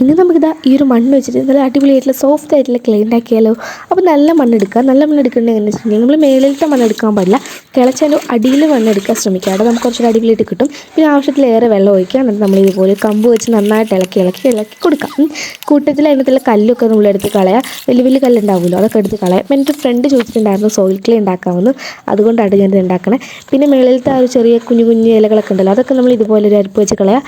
ഇനി നമുക്കിതാ ഈ ഒരു മണ്ണ് വെച്ചിട്ട് നല്ല അടിപൊളിയായിട്ടുള്ള സോഫ്റ്റ് ആയിട്ടുള്ള ക്ലേ ഉണ്ടാക്കിയാലോ. അപ്പോൾ നല്ല മണ്ണെടുക്കുക. നല്ല മണ്ണെടുക്കേണ്ടത് എങ്ങനെയാണെന്ന് വെച്ചിട്ടുണ്ടെങ്കിൽ നമ്മൾ മേളിലത്തെ മണ്ണെടുക്കാൻ പാടില്ല, തിളച്ചാലും അടിയിൽ മണ്ണെടുക്കാൻ ശ്രമിക്കുക. അവിടെ നമുക്ക് കുറച്ചൊരു അടിപൊളിയായിട്ട് കിട്ടും. പിന്നെ ആവശ്യത്തിലേറെ വെള്ളം ഒഴിക്കുക. എന്നിട്ട് നമ്മൾ ഇതുപോലെ കമ്പ് വെച്ച് നന്നായിട്ട് ഇളക്കി കൊടുക്കാം. കൂട്ടത്തിൽ അതിനകത്തുള്ള കല്ലൊക്കെ നമ്മളെടുത്ത് കളയാം. വലിയ വലിയ കല്ലുണ്ടാവുമല്ലോ, അതൊക്കെ എടുത്ത് കളയാം. എൻ്റെ ഫ്രണ്ട് ചോദിച്ചിട്ടുണ്ടായിരുന്നു സോയിൽ ക്ലേ ഉണ്ടാക്കാമെന്ന്, അതുകൊണ്ടാണ് ഞാനിത് ഉണ്ടാക്കണേ. പിന്നെ മേളിലത്തെ ആ ഒരു ചെറിയ കുഞ്ഞു കുഞ്ഞു ഇലകളൊക്കെ ഉണ്ടല്ലോ, അതൊക്കെ നമ്മൾ ഇതുപോലെ ഒരു അരിപ്പ് വെച്ച് കളയാം.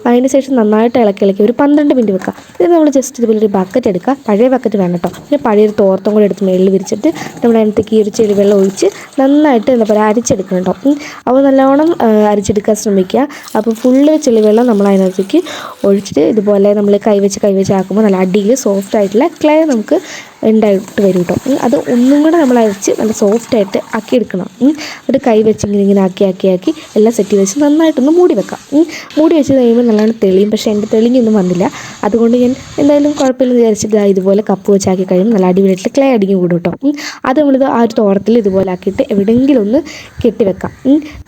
അതിന് ശേഷം നന്നായിട്ട് ഇളക്കി ഒരു 12 മിനിറ്റ് വെക്കുക. ഇത് നമ്മൾ ജസ്റ്റ് ഇതുപോലെ ഒരു ബക്കറ്റ് എടുക്കുക. പഴയ ബക്കറ്റ് വേണം കേട്ടോ. പിന്നെ പഴയൊരു തോർത്തും കൂടെ എടുത്ത് മേളിൽ വിരിച്ചിട്ട് നമ്മൾ അതിനകത്തേക്ക് ഈ ഒരു ചെളിവെള്ളം ഒഴിച്ച് നന്നായിട്ട് എന്താ പറയുക അരിച്ചെടുക്കണം കേട്ടോ. അപ്പോൾ നല്ലോണം അരിച്ചെടുക്കാൻ ശ്രമിക്കുക. അപ്പോൾ ഫുള്ള് ചെളിവെള്ളം നമ്മൾ അതിനകത്തേക്ക് ഒഴിച്ചിട്ട് ഇതുപോലെ നമ്മൾ കൈവച്ച് ആക്കുമ്പോൾ നല്ല അടിയിൽ സോഫ്റ്റ് ആയിട്ടുള്ള ക്ലേ നമുക്ക് ഉണ്ടായിട്ട് വരും കേട്ടോ. അത് ഒന്നും കൂടെ നമ്മൾ അരച്ച് നല്ല സോഫ്റ്റായിട്ട് ആക്കി എടുക്കണം. എന്നിട്ട് കൈവച്ച് ഇങ്ങനെ ആക്കി എല്ലാം സെറ്റ് ചെയ്ത് വെച്ച് നന്നായിട്ടൊന്ന് മൂടി വെക്കാം. മൂടി വെച്ച് കഴിയുമ്പോൾ നല്ലോണം തെളിയും. പക്ഷേ എൻ്റെ തെളിഞ്ഞൊന്നും വന്നില്ല. അതുകൊണ്ട് ഞാൻ എന്തായാലും കുഴപ്പമില്ലെന്ന് വിചാരിച്ചിട്ട് ഇതുപോലെ കപ്പ് വെച്ചാക്കി കഴിയുമ്പോൾ നല്ല അടിപൊളിയായിട്ട് ക്ലേ അടിഞ്ഞ് കൂടും കേട്ടോ. അത് നമ്മളിത് ആ ഒരു തോർത്തിൽ ഇതുപോലെ ആക്കിയിട്ട് എവിടെയെങ്കിലും ഒന്ന് കെട്ടിവെക്കാം.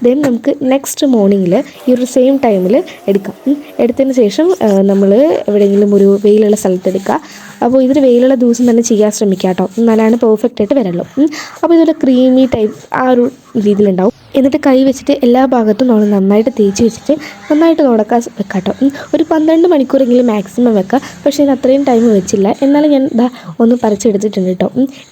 ദെൻ നമുക്ക് നെക്സ്റ്റ് മോർണിംഗിൽ ഈ ഒരു സെയിം ടൈമിൽ എടുക്കാം. എടുത്തതിന് ശേഷം നമ്മൾ എവിടെയെങ്കിലും ഒരു വെയിലുള്ള സ്ഥലത്ത് എടുക്കുക. അപ്പോൾ ഇതൊരു വെയിലുള്ള ദിവസം തന്നെ ചെയ്യാൻ ശ്രമിക്കുക കേട്ടോ, എന്നാലാണ് പെർഫെക്റ്റ് ആയിട്ട് വരുള്ളൂ. അപ്പോൾ ഇതൊരു ക്രീമി ടൈപ്പ് ആ ഒരു രീതിയിലുണ്ടാവും. എന്നിട്ട് കൈ വെച്ചിട്ട് എല്ലാ ഭാഗത്തും നമ്മൾ നന്നായിട്ട് തേച്ച് വെച്ചിട്ട് നന്നായിട്ട് ഉണക്കാൻ വെക്കാം കേട്ടോ. ഒരു 12 മണിക്കൂറെങ്കിലും മാക്സിമം വെക്കാം. പക്ഷേ ഞാൻ അത്രയും ടൈം വെച്ചില്ല, എന്നാലും ഞാൻ ഒന്ന് പറിച്ചെടുത്തിട്ടുണ്ട് കേട്ടോ.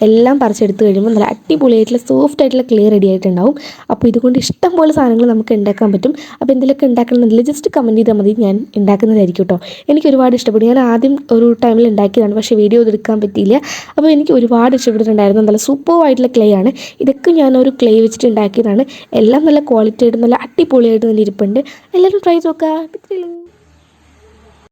എല്ലാം പറിച്ചെടുത്ത് കഴിയുമ്പോൾ നല്ല അടിപൊളിയായിട്ടുള്ള സോഫ്റ്റ് ആയിട്ടുള്ള ക്ലേ റെഡി ആയിട്ടുണ്ടാവും. അപ്പോൾ ഇതുകൊണ്ട് ഇഷ്ടം പോലെ സാധനങ്ങൾ നമുക്ക് ഉണ്ടാക്കാൻ പറ്റും. അപ്പോൾ എന്തെങ്കിലുമൊക്കെ ഉണ്ടാക്കണമെന്നില്ല ജസ്റ്റ് കമൻറ്റ് ചെയ്താൽ മതി, ഞാൻ ഉണ്ടാക്കുന്നതായിരിക്കും കേട്ടോ. എനിക്ക് ഒരുപാട് ഇഷ്ടപ്പെട്ടു. ഞാൻ ആദ്യം ഒരു ടൈമിൽ ഉണ്ടാക്കിയതാണ്, പക്ഷേ വീഡിയോ എടുക്കാൻ പറ്റിയില്ല. അപ്പോൾ എനിക്ക് ഒരുപാട് ഇഷ്ടപ്പെട്ടിട്ടുണ്ടായിരുന്നു. നല്ല സൂപ്പറായിട്ടുള്ള ക്ലേ ആണ്. ഇതൊക്കെ ഞാൻ ഒരു ക്ലേ വെച്ചിട്ട് ഉണ്ടാക്കിയതാണ്. എല്ലാം നല്ല ക്വാളിറ്റി ആയിട്ട് നല്ല അടിപൊളിയായിട്ട് തന്നെ ഇരിപ്പുണ്ട്. എല്ലാവരും ട്രൈ നോക്കുക.